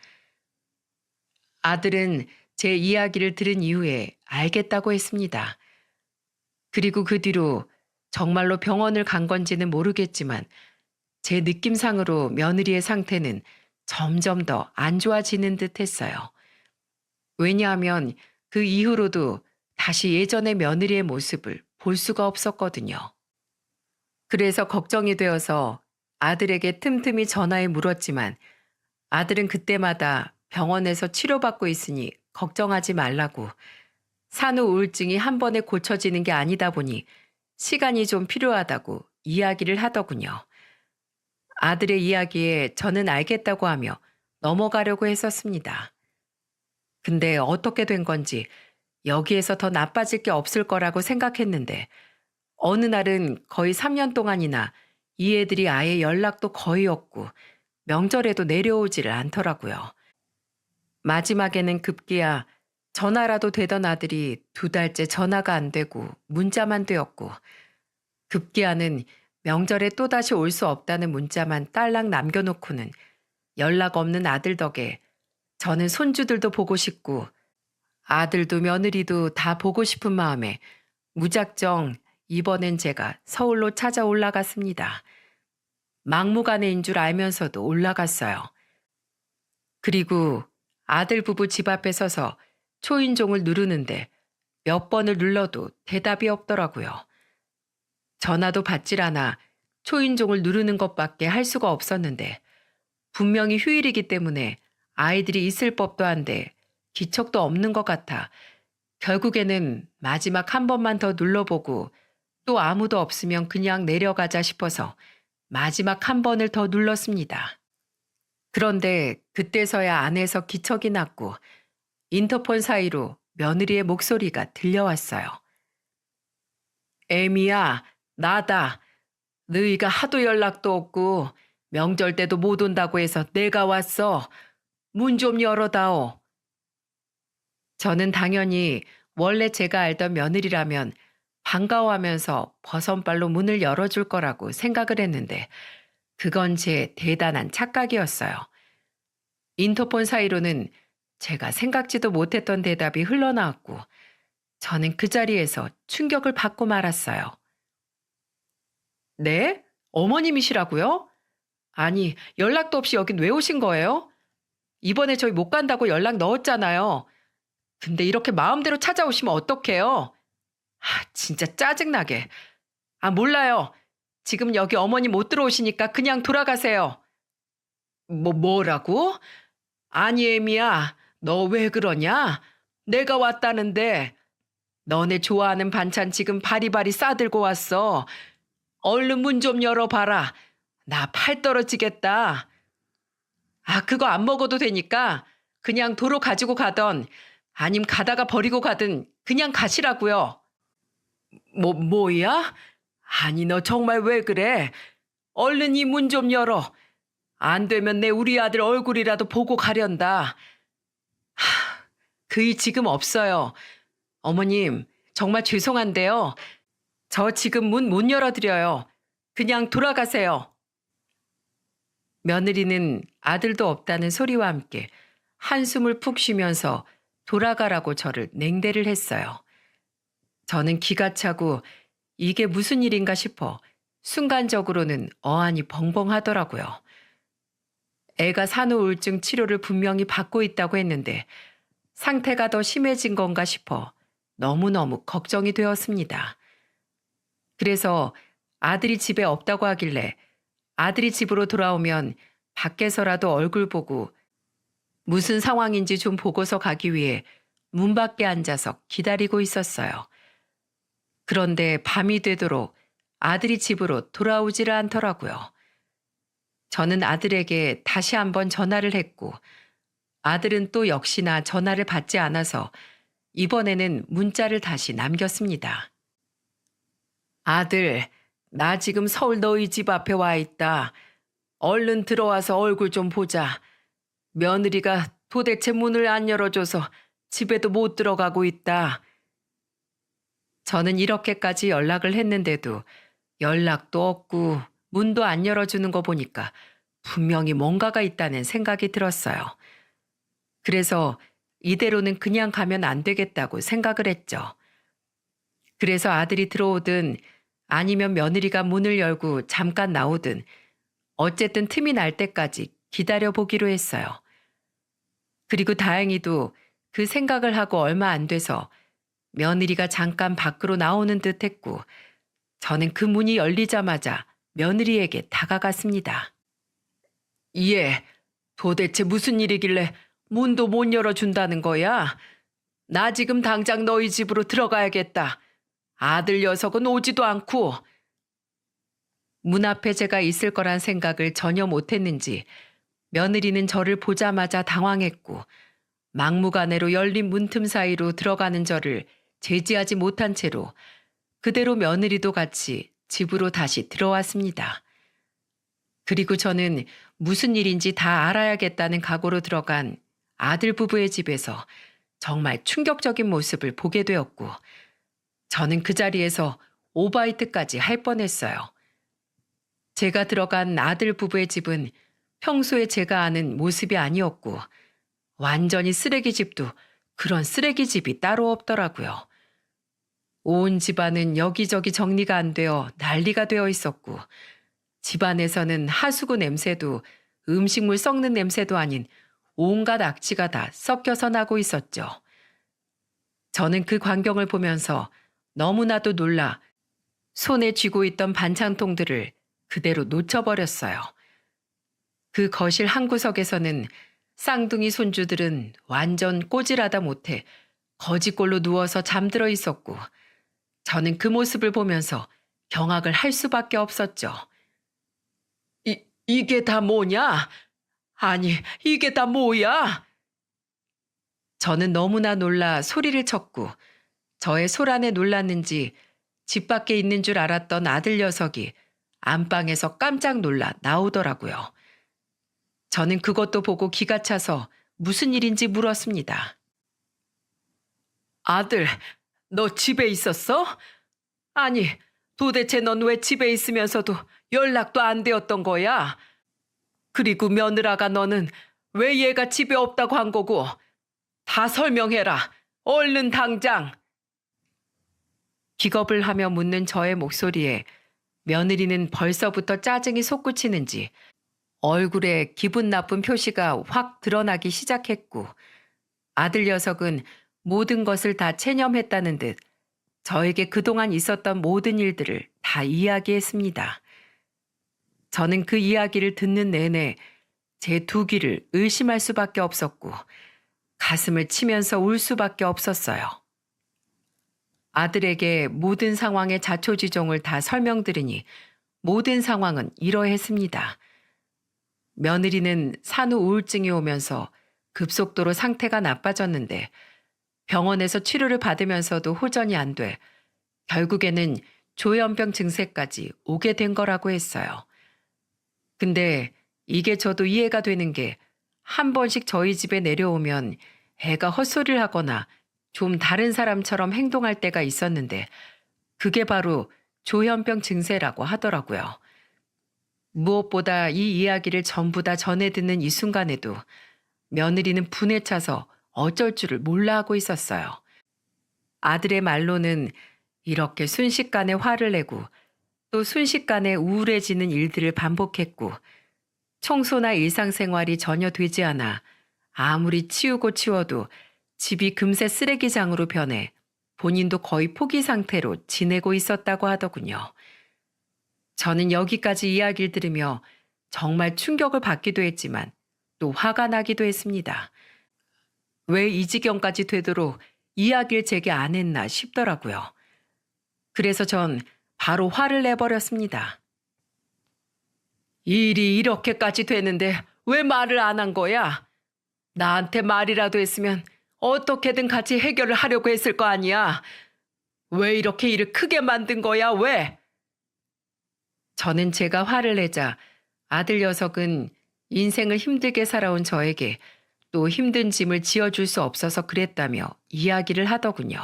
아들은 제 이야기를 들은 이후에 알겠다고 했습니다. 그리고 그 뒤로 정말로 병원을 간 건지는 모르겠지만 제 느낌상으로 며느리의 상태는 점점 더 안 좋아지는 듯 했어요. 왜냐하면 그 이후로도 다시 예전의 며느리의 모습을 볼 수가 없었거든요. 그래서 걱정이 되어서 아들에게 틈틈이 전화해 물었지만 아들은 그때마다 병원에서 치료받고 있으니 걱정하지 말라고 산후 우울증이 한 번에 고쳐지는 게 아니다 보니 시간이 좀 필요하다고 이야기를 하더군요. 아들의 이야기에 저는 알겠다고 하며 넘어가려고 했었습니다. 근데 어떻게 된 건지 여기에서 더 나빠질 게 없을 거라고 생각했는데 어느 날은 거의 3년 동안이나 이 애들이 아예 연락도 거의 없고 명절에도 내려오지를 않더라고요. 마지막에는 급기야 전화라도 되던 아들이 2달째 전화가 안 되고 문자만 되었고 급기야는 명절에 또다시 올 수 없다는 문자만 딸랑 남겨놓고는 연락 없는 아들 덕에 저는 손주들도 보고 싶고 아들도 며느리도 다 보고 싶은 마음에 무작정 이번엔 제가 서울로 찾아 올라갔습니다. 막무가내인 줄 알면서도 올라갔어요. 그리고 아들 부부 집 앞에 서서 초인종을 누르는데 몇 번을 눌러도 대답이 없더라고요. 전화도 받질 않아 초인종을 누르는 것밖에 할 수가 없었는데 분명히 휴일이기 때문에 아이들이 있을 법도 한데 기척도 없는 것 같아 결국에는 마지막 한 번만 더 눌러보고 또 아무도 없으면 그냥 내려가자 싶어서 마지막 한 번을 더 눌렀습니다. 그런데 그때서야 안에서 기척이 났고 인터폰 사이로 며느리의 목소리가 들려왔어요. 애미야, 나다. 너희가 하도 연락도 없고 명절 때도 못 온다고 해서 내가 왔어. 문 좀 열어다오. 저는 당연히 원래 제가 알던 며느리라면 반가워하면서 버선발로 문을 열어줄 거라고 생각을 했는데 그건 제 대단한 착각이었어요. 인터폰 사이로는 제가 생각지도 못했던 대답이 흘러나왔고 저는 그 자리에서 충격을 받고 말았어요. 네? 어머님이시라고요? 아니, 연락도 없이 여긴 왜 오신 거예요? 이번에 저희 못 간다고 연락 넣었잖아요. 근데 이렇게 마음대로 찾아오시면 어떡해요? 진짜 짜증나게. 몰라요. 지금 여기 어머니 못 들어오시니까 그냥 돌아가세요. 뭐라고? 아니, 애미야. 너 왜 그러냐? 내가 왔다는데. 너네 좋아하는 반찬 지금 바리바리 싸들고 왔어. 얼른 문 좀 열어봐라. 나 팔 떨어지겠다. 그거 안 먹어도 되니까 그냥 도로 가지고 가던 아님 가다가 버리고 가든 그냥 가시라고요. 뭐야? 아니 너 정말 왜 그래? 얼른 이 문 좀 열어. 안 되면 내 우리 아들 얼굴이라도 보고 가련다. 그이 지금 없어요. 어머님 정말 죄송한데요. 저 지금 문 못 열어드려요. 그냥 돌아가세요. 며느리는 아들도 없다는 소리와 함께 한숨을 푹 쉬면서 돌아가라고 저를 냉대를 했어요. 저는 기가 차고 이게 무슨 일인가 싶어 순간적으로는 어안이 벙벙하더라고요. 애가 산후우울증 치료를 분명히 받고 있다고 했는데 상태가 더 심해진 건가 싶어 너무너무 걱정이 되었습니다. 그래서 아들이 집에 없다고 하길래 아들이 집으로 돌아오면 밖에서라도 얼굴 보고 무슨 상황인지 좀 보고서 가기 위해 문 밖에 앉아서 기다리고 있었어요. 그런데 밤이 되도록 아들이 집으로 돌아오지를 않더라고요. 저는 아들에게 다시 한번 전화를 했고 아들은 또 역시나 전화를 받지 않아서 이번에는 문자를 다시 남겼습니다. 아들, 나 지금 서울 너희 집 앞에 와 있다. 얼른 들어와서 얼굴 좀 보자. 며느리가 도대체 문을 안 열어줘서 집에도 못 들어가고 있다. 저는 이렇게까지 연락을 했는데도 연락도 없고 문도 안 열어주는 거 보니까 분명히 뭔가가 있다는 생각이 들었어요. 그래서 이대로는 그냥 가면 안 되겠다고 생각을 했죠. 그래서 아들이 들어오든 아니면 며느리가 문을 열고 잠깐 나오든 어쨌든 틈이 날 때까지 기다려보기로 했어요. 그리고 다행히도 그 생각을 하고 얼마 안 돼서 며느리가 잠깐 밖으로 나오는 듯 했고 저는 그 문이 열리자마자 며느리에게 다가갔습니다. 얘, 도대체 무슨 일이길래 문도 못 열어준다는 거야? 나 지금 당장 너희 집으로 들어가야겠다. 아들 녀석은 오지도 않고. 문 앞에 제가 있을 거란 생각을 전혀 못했는지 며느리는 저를 보자마자 당황했고 막무가내로 열린 문틈 사이로 들어가는 저를 제지하지 못한 채로 그대로 며느리도 같이 집으로 다시 들어왔습니다. 그리고 저는 무슨 일인지 다 알아야겠다는 각오로 들어간 아들 부부의 집에서 정말 충격적인 모습을 보게 되었고, 저는 그 자리에서 오바이트까지 할 뻔했어요. 제가 들어간 아들 부부의 집은 평소에 제가 아는 모습이 아니었고, 완전히 쓰레기집도 그런 쓰레기집이 따로 없더라고요. 온 집안은 여기저기 정리가 안 되어 난리가 되어 있었고, 집안에서는 하수구 냄새도 음식물 썩는 냄새도 아닌 온갖 악취가 다 섞여서 나고 있었죠. 저는 그 광경을 보면서 너무나도 놀라 손에 쥐고 있던 반찬통들을 그대로 놓쳐버렸어요. 그 거실 한 구석에서는 쌍둥이 손주들은 완전 꼬질하다 못해 거지꼴로 누워서 잠들어 있었고, 저는 그 모습을 보면서 경악을 할 수밖에 없었죠. 이게 다 뭐냐? 아니, 이게 다 뭐야? 저는 너무나 놀라 소리를 쳤고, 저의 소란에 놀랐는지 집 밖에 있는 줄 알았던 아들 녀석이 안방에서 깜짝 놀라 나오더라고요. 저는 그것도 보고 기가 차서 무슨 일인지 물었습니다. 아들, 너 집에 있었어? 아니, 도대체 넌 왜 집에 있으면서도 연락도 안 되었던 거야? 그리고 며느라가 너는 왜 얘가 집에 없다고 한 거고? 다 설명해라. 얼른 당장. 기겁을 하며 묻는 저의 목소리에 며느리는 벌써부터 짜증이 솟구치는지 얼굴에 기분 나쁜 표시가 확 드러나기 시작했고, 아들 녀석은 모든 것을 다 체념했다는 듯 저에게 그동안 있었던 모든 일들을 다 이야기했습니다. 저는 그 이야기를 듣는 내내 제 두 귀를 의심할 수밖에 없었고, 가슴을 치면서 울 수밖에 없었어요. 아들에게 모든 상황의 자초지종을 다 설명드리니 모든 상황은 이러했습니다. 며느리는 산후 우울증이 오면서 급속도로 상태가 나빠졌는데, 병원에서 치료를 받으면서도 호전이 안 돼 결국에는 조현병 증세까지 오게 된 거라고 했어요. 근데 이게 저도 이해가 되는 게, 한 번씩 저희 집에 내려오면 애가 헛소리를 하거나 좀 다른 사람처럼 행동할 때가 있었는데, 그게 바로 조현병 증세라고 하더라고요. 무엇보다 이 이야기를 전부 다 전해 듣는 이 순간에도 며느리는 분에 차서 어쩔 줄을 몰라 하고 있었어요. 아들의 말로는 이렇게 순식간에 화를 내고 또 순식간에 우울해지는 일들을 반복했고, 청소나 일상생활이 전혀 되지 않아 아무리 치우고 치워도 집이 금세 쓰레기장으로 변해 본인도 거의 포기 상태로 지내고 있었다고 하더군요. 저는 여기까지 이야기를 들으며 정말 충격을 받기도 했지만 또 화가 나기도 했습니다. 왜 이 지경까지 되도록 이야기를 제게 안 했나 싶더라고요. 그래서 전 바로 화를 내버렸습니다. 일이 이렇게까지 되는데 왜 말을 안 한 거야? 나한테 말이라도 했으면 어떻게든 같이 해결을 하려고 했을 거 아니야. 왜 이렇게 일을 크게 만든 거야, 왜? 저는 제가 화를 내자 아들 녀석은 인생을 힘들게 살아온 저에게 또 힘든 짐을 지어줄 수 없어서 그랬다며 이야기를 하더군요.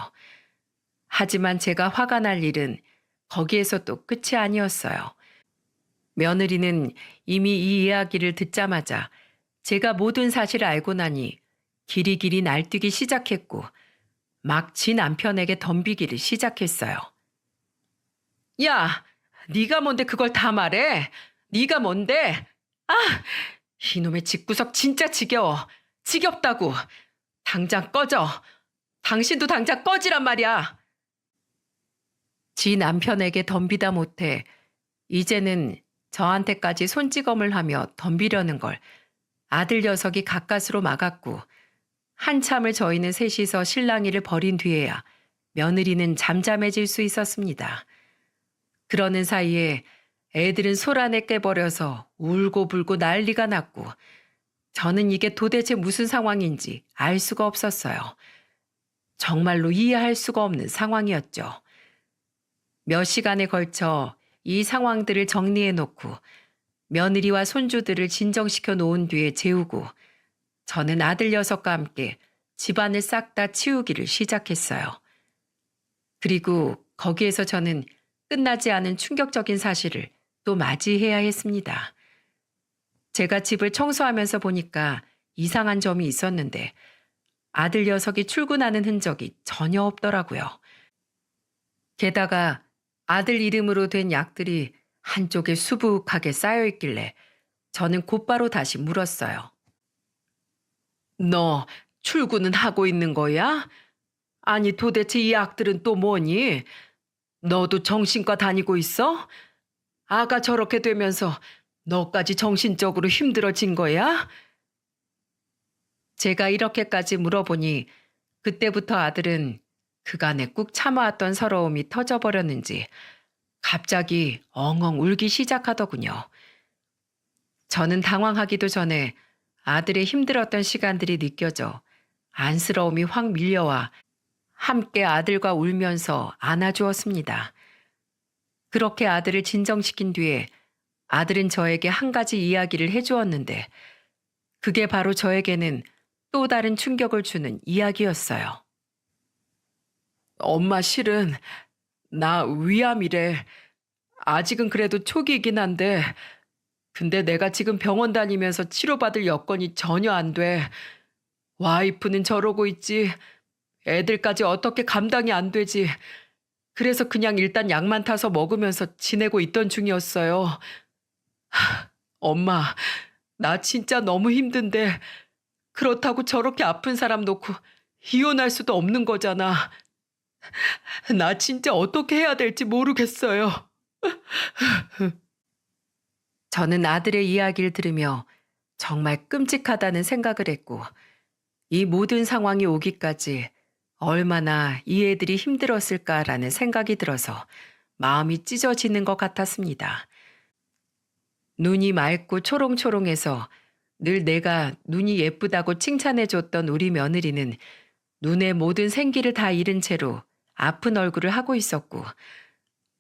하지만 제가 화가 날 일은 거기에서 또 끝이 아니었어요. 며느리는 이미 이 이야기를 듣자마자 제가 모든 사실을 알고 나니 길이길이 날뛰기 시작했고, 막 지 남편에게 덤비기를 시작했어요. 야, 네가 뭔데 그걸 다 말해? 네가 뭔데? 아, 이놈의 집구석 진짜 지겨워. 지겹다고. 당장 꺼져. 당신도 당장 꺼지란 말이야. 지 남편에게 덤비다 못해 이제는 저한테까지 손찌검을 하며 덤비려는 걸 아들 녀석이 가까스로 막았고, 한참을 저희는 셋이서 실랑이를 벌인 뒤에야 며느리는 잠잠해질 수 있었습니다. 그러는 사이에 애들은 소란에 깨버려서 울고불고 난리가 났고, 저는 이게 도대체 무슨 상황인지 알 수가 없었어요. 정말로 이해할 수가 없는 상황이었죠. 몇 시간에 걸쳐 이 상황들을 정리해 놓고 며느리와 손주들을 진정시켜 놓은 뒤에 재우고 저는 아들 녀석과 함께 집안을 싹 다 치우기를 시작했어요. 그리고 거기에서 저는 끝나지 않은 충격적인 사실을 또 맞이해야 했습니다. 제가 집을 청소하면서 보니까 이상한 점이 있었는데 아들 녀석이 출근하는 흔적이 전혀 없더라고요. 게다가 아들 이름으로 된 약들이 한쪽에 수북하게 쌓여 있길래 저는 곧바로 다시 물었어요. 너 출근은 하고 있는 거야? 아니 도대체 이 약들은 또 뭐니? 너도 정신과 다니고 있어? 아가 저렇게 되면서 너까지 정신적으로 힘들어진 거야? 제가 이렇게까지 물어보니 그때부터 아들은 그간에 꾹 참아왔던 서러움이 터져버렸는지 갑자기 엉엉 울기 시작하더군요. 저는 당황하기도 전에 아들의 힘들었던 시간들이 느껴져 안쓰러움이 확 밀려와 함께 아들과 울면서 안아주었습니다. 그렇게 아들을 진정시킨 뒤에 아들은 저에게 한 가지 이야기를 해주었는데 그게 바로 저에게는 또 다른 충격을 주는 이야기였어요. 엄마 실은 나 위암이래. 아직은 그래도 초기이긴 한데 근데 내가 지금 병원 다니면서 치료받을 여건이 전혀 안 돼. 와이프는 저러고 있지. 애들까지 어떻게 감당이 안 되지. 그래서 그냥 일단 약만 타서 먹으면서 지내고 있던 중이었어요. 엄마, 나 진짜 너무 힘든데 그렇다고 저렇게 아픈 사람 놓고 이혼할 수도 없는 거잖아. 나 진짜 어떻게 해야 될지 모르겠어요. 저는 아들의 이야기를 들으며 정말 끔찍하다는 생각을 했고 이 모든 상황이 오기까지 얼마나 이 애들이 힘들었을까라는 생각이 들어서 마음이 찢어지는 것 같았습니다. 눈이 맑고 초롱초롱해서 늘 내가 눈이 예쁘다고 칭찬해줬던 우리 며느리는 눈의 모든 생기를 다 잃은 채로 아픈 얼굴을 하고 있었고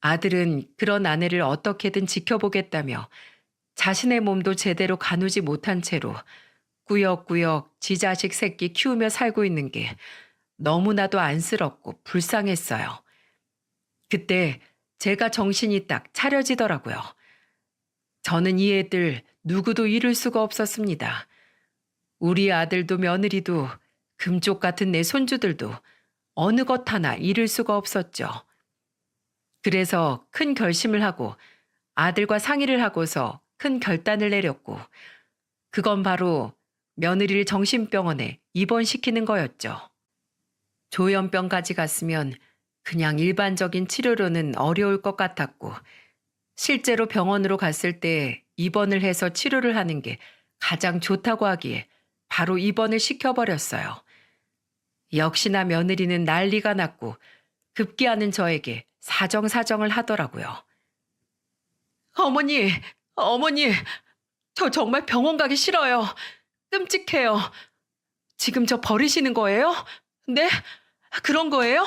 아들은 그런 아내를 어떻게든 지켜보겠다며 자신의 몸도 제대로 가누지 못한 채로 꾸역꾸역 지 자식 새끼 키우며 살고 있는 게 너무나도 안쓰럽고 불쌍했어요. 그때 제가 정신이 딱 차려지더라고요. 저는 이 애들 누구도 잃을 수가 없었습니다. 우리 아들도 며느리도 금쪽 같은 내 손주들도 어느 것 하나 잃을 수가 없었죠. 그래서 큰 결심을 하고 아들과 상의를 하고서 큰 결단을 내렸고 그건 바로 며느리를 정신병원에 입원시키는 거였죠. 조현병까지 갔으면 그냥 일반적인 치료로는 어려울 것 같았고 실제로 병원으로 갔을 때 입원을 해서 치료를 하는 게 가장 좋다고 하기에 바로 입원을 시켜버렸어요. 역시나 며느리는 난리가 났고 급기야는 저에게 사정사정을 하더라고요. 어머니, 어머니, 저 정말 병원 가기 싫어요. 끔찍해요. 지금 저 버리시는 거예요? 네? 그런 거예요?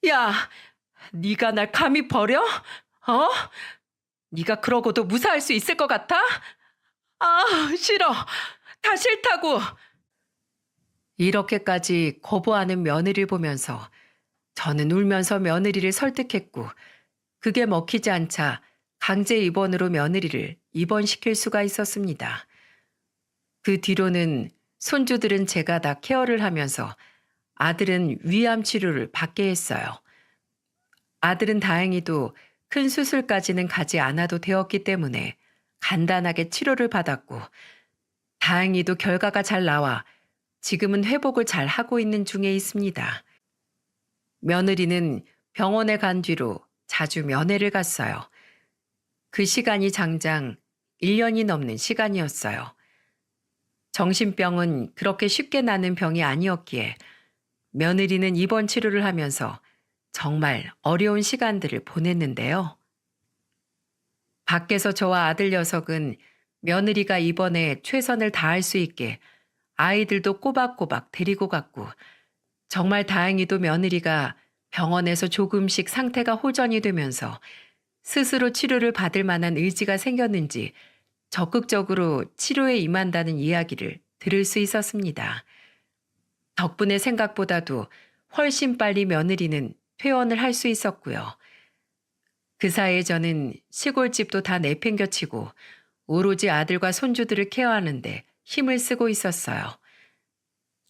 야, 네가 날 감히 버려? 어? 네가 그러고도 무사할 수 있을 것 같아? 아, 싫어. 다 싫다고. 이렇게까지 거부하는 며느리를 보면서 저는 울면서 며느리를 설득했고 그게 먹히지 않자 강제 입원으로 며느리를 입원시킬 수가 있었습니다. 그 뒤로는 손주들은 제가 다 케어를 하면서 아들은 위암 치료를 받게 했어요. 아들은 다행히도 큰 수술까지는 가지 않아도 되었기 때문에 간단하게 치료를 받았고 다행히도 결과가 잘 나와 지금은 회복을 잘 하고 있는 중에 있습니다. 며느리는 병원에 간 뒤로 자주 면회를 갔어요. 그 시간이 장장 1년이 넘는 시간이었어요. 정신병은 그렇게 쉽게 나는 병이 아니었기에 며느리는 입원 치료를 하면서 정말 어려운 시간들을 보냈는데요. 밖에서 저와 아들 녀석은 며느리가 이번에 최선을 다할 수 있게 아이들도 꼬박꼬박 데리고 갔고, 정말 다행히도 며느리가 병원에서 조금씩 상태가 호전이 되면서 스스로 치료를 받을 만한 의지가 생겼는지 적극적으로 치료에 임한다는 이야기를 들을 수 있었습니다. 덕분에 생각보다도 훨씬 빨리 며느리는 퇴원을 할 수 있었고요. 그 사이에 저는 시골집도 다 내팽겨치고 오로지 아들과 손주들을 케어하는데 힘을 쓰고 있었어요.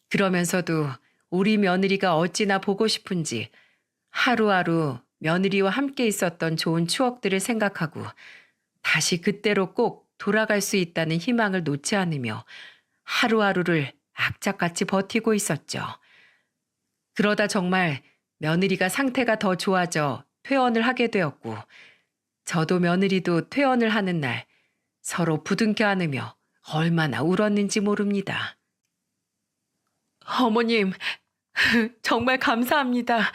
그러면서도 우리 며느리가 어찌나 보고 싶은지 하루하루 며느리와 함께 있었던 좋은 추억들을 생각하고 다시 그때로 꼭 돌아갈 수 있다는 희망을 놓지 않으며 하루하루를 악착같이 버티고 있었죠. 그러다 정말 며느리가 상태가 더 좋아져 퇴원을 하게 되었고, 저도 며느리도 퇴원을 하는 날 서로 부둥켜 안으며 얼마나 울었는지 모릅니다. 어머님, 정말 감사합니다.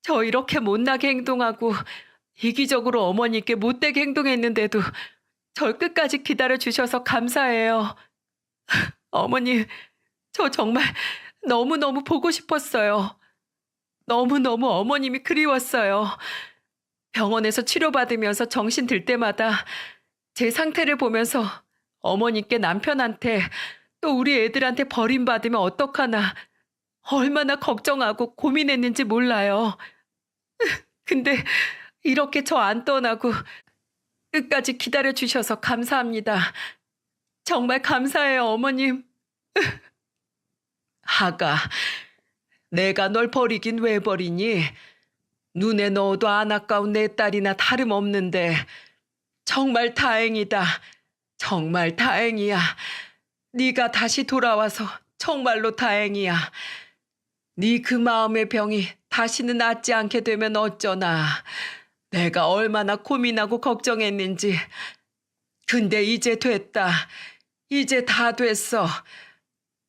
저 이렇게 못나게 행동하고 이기적으로 어머니께 못되게 행동했는데도 절 끝까지 기다려 주셔서 감사해요. 어머님, 저 정말 너무너무 보고 싶었어요. 너무너무 어머님이 그리웠어요. 병원에서 치료받으면서 정신 들 때마다 제 상태를 보면서 어머니께 남편한테 또 우리 애들한테 버림받으면 어떡하나 얼마나 걱정하고 고민했는지 몰라요. 근데 이렇게 저 안 떠나고 끝까지 기다려 주셔서 감사합니다. 정말 감사해요, 어머님. 아가, 내가 널 버리긴 왜 버리니? 눈에 넣어도 안 아까운 내 딸이나 다름없는데 정말 다행이다. 정말 다행이야. 네가 다시 돌아와서 정말로 다행이야. 네 그 마음의 병이 다시는 낫지 않게 되면 어쩌나. 내가 얼마나 고민하고 걱정했는지. 근데 이제 됐다. 이제 다 됐어.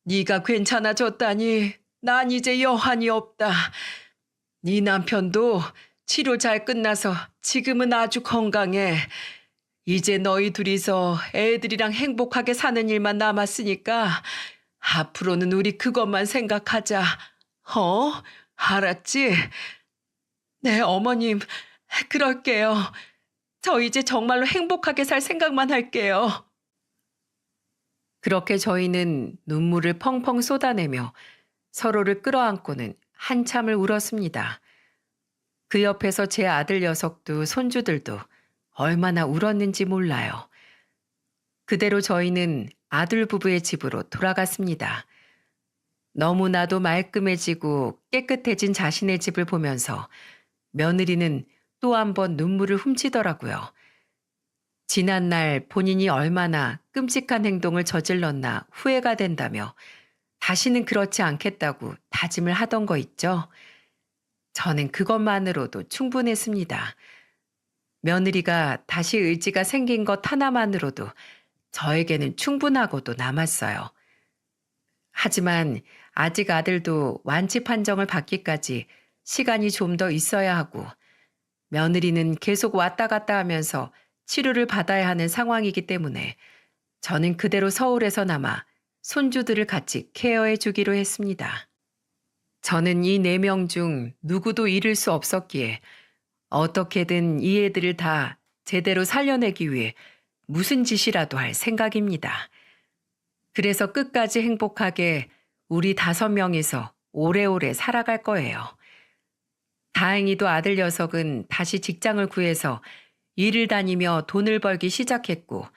네가 괜찮아졌다니 난 이제 여한이 없다. 네 남편도 치료 잘 끝나서 지금은 아주 건강해. 이제 너희 둘이서 애들이랑 행복하게 사는 일만 남았으니까 앞으로는 우리 그것만 생각하자. 알았지? 네, 어머님, 그럴게요. 저 이제 정말로 행복하게 살 생각만 할게요. 그렇게 저희는 눈물을 펑펑 쏟아내며 서로를 끌어안고는 한참을 울었습니다. 그 옆에서 제 아들 녀석도 손주들도 얼마나 울었는지 몰라요. 그대로 저희는 아들 부부의 집으로 돌아갔습니다. 너무나도 말끔해지고 깨끗해진 자신의 집을 보면서 며느리는 또 한 번 눈물을 훔치더라고요. 지난날 본인이 얼마나 끔찍한 행동을 저질렀나 후회가 된다며 다시는 그렇지 않겠다고 다짐을 하던 거 있죠. 저는 그것만으로도 충분했습니다. 며느리가 다시 의지가 생긴 것 하나만으로도 저에게는 충분하고도 남았어요. 하지만 아직 아들도 완치 판정을 받기까지 시간이 좀 더 있어야 하고 며느리는 계속 왔다 갔다 하면서 치료를 받아야 하는 상황이기 때문에 저는 그대로 서울에서 남아 손주들을 같이 케어해 주기로 했습니다. 저는 이 4명 중 누구도 잃을 수 없었기에 어떻게든 이 애들을 다 제대로 살려내기 위해 무슨 짓이라도 할 생각입니다. 그래서 끝까지 행복하게 우리 5명이서 오래오래 살아갈 거예요. 다행히도 아들 녀석은 다시 직장을 구해서 일을 다니며 돈을 벌기 시작했고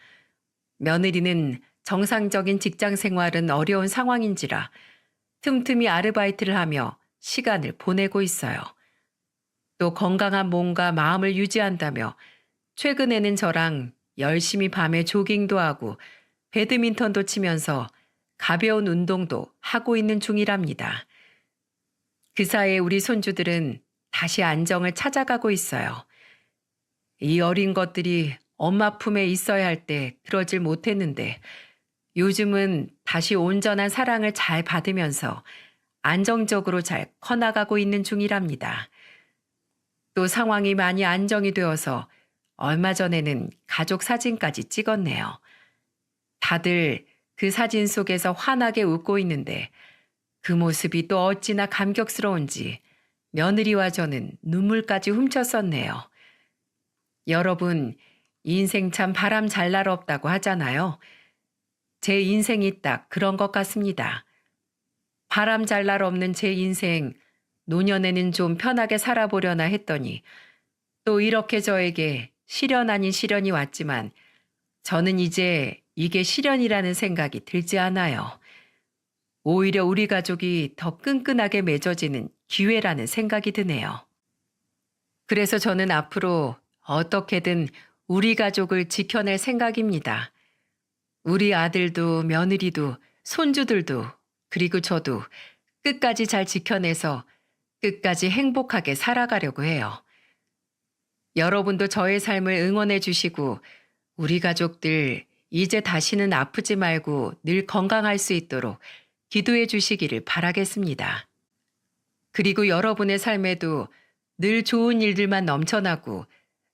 며느리는 정상적인 직장 생활은 어려운 상황인지라 틈틈이 아르바이트를 하며 시간을 보내고 있어요. 또 건강한 몸과 마음을 유지한다며 최근에는 저랑 열심히 밤에 조깅도 하고 배드민턴도 치면서 가벼운 운동도 하고 있는 중이랍니다. 그 사이에 우리 손주들은 다시 안정을 찾아가고 있어요. 이 어린 것들이 엄마 품에 있어야 할 때 그러질 못했는데 요즘은 다시 온전한 사랑을 잘 받으면서 안정적으로 잘 커나가고 있는 중이랍니다. 또 상황이 많이 안정이 되어서 얼마 전에는 가족 사진까지 찍었네요. 다들 그 사진 속에서 환하게 웃고 있는데 그 모습이 또 어찌나 감격스러운지 며느리와 저는 눈물까지 훔쳤었네요. 여러분, 인생 참 바람 잘 날 없다고 하잖아요. 제 인생이 딱 그런 것 같습니다. 바람 잘 날 없는 제 인생, 노년에는 좀 편하게 살아보려나 했더니 또 이렇게 저에게 시련 아닌 시련이 왔지만 저는 이제 이게 시련이라는 생각이 들지 않아요. 오히려 우리 가족이 더 끈끈하게 맺어지는 기회라는 생각이 드네요. 그래서 저는 앞으로 어떻게든 우리 가족을 지켜낼 생각입니다. 우리 아들도 며느리도 손주들도 그리고 저도 끝까지 잘 지켜내서 끝까지 행복하게 살아가려고 해요. 여러분도 저의 삶을 응원해 주시고 우리 가족들 이제 다시는 아프지 말고 늘 건강할 수 있도록 기도해 주시기를 바라겠습니다. 그리고 여러분의 삶에도 늘 좋은 일들만 넘쳐나고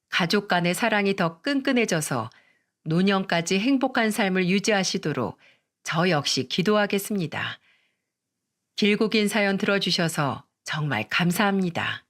가족 간의 사랑이 더 끈끈해져서 노년까지 행복한 삶을 유지하시도록 저 역시 기도하겠습니다. 길고 긴 사연 들어주셔서 정말 감사합니다.